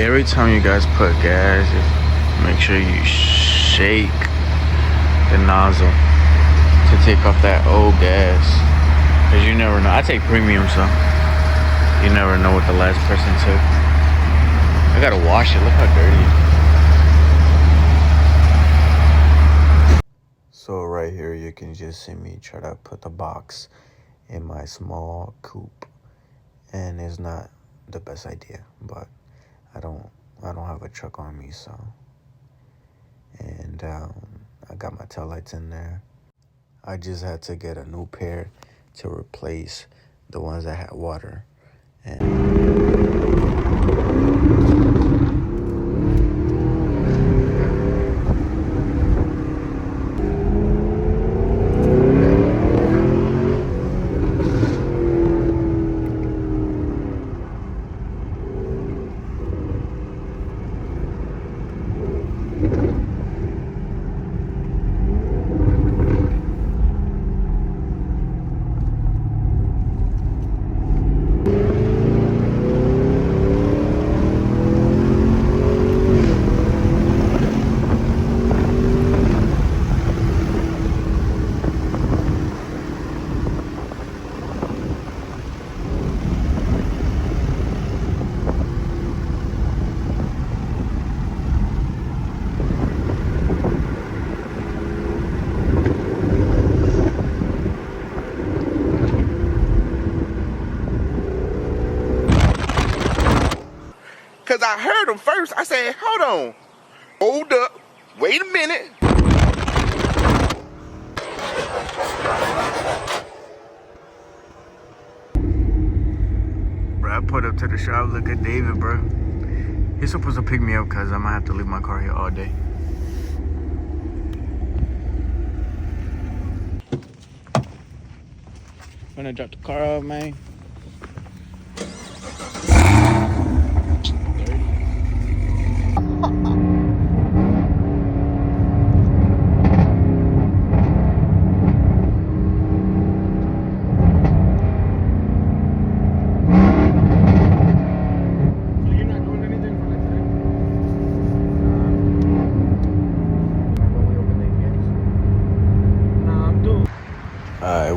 Every time you guys put gas, just make sure you shake the nozzle to take off that old gas, because you never know. I take premium, so you never know what the last person took. I gotta wash it. Look how dirty it is. So right here you can just see me try to put the box in my small coupe, and it's not the best idea, but I don't have a truck on me, so. And I got my taillights in there. I just had to get a new pair to replace the ones that had water. Because I heard him first. I said, hold on. Hold up. Wait a minute. Bro, I put up to the shop. Look at David, bro. He's supposed to pick me up because I might have to leave my car here all day. Gonna drop the car off, man.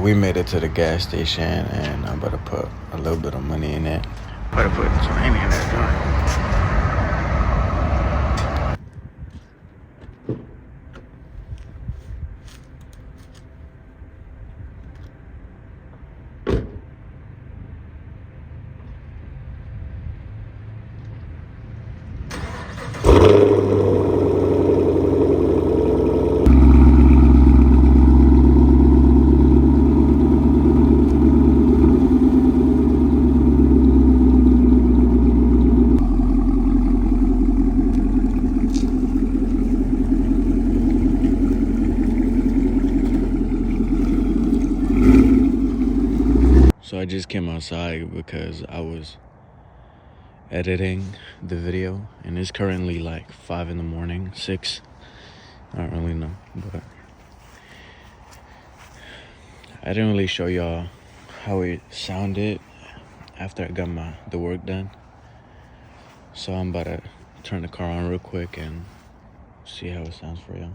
We made it to the gas station, and I'm about to put a little bit of money in it. About to put 20 in that joint. So I just came outside because I was editing the video, and it's currently like 5 in the morning, 6. I don't really know, but I didn't really show y'all how it sounded after I got the work done. So I'm about to turn the car on real quick and see how it sounds for y'all.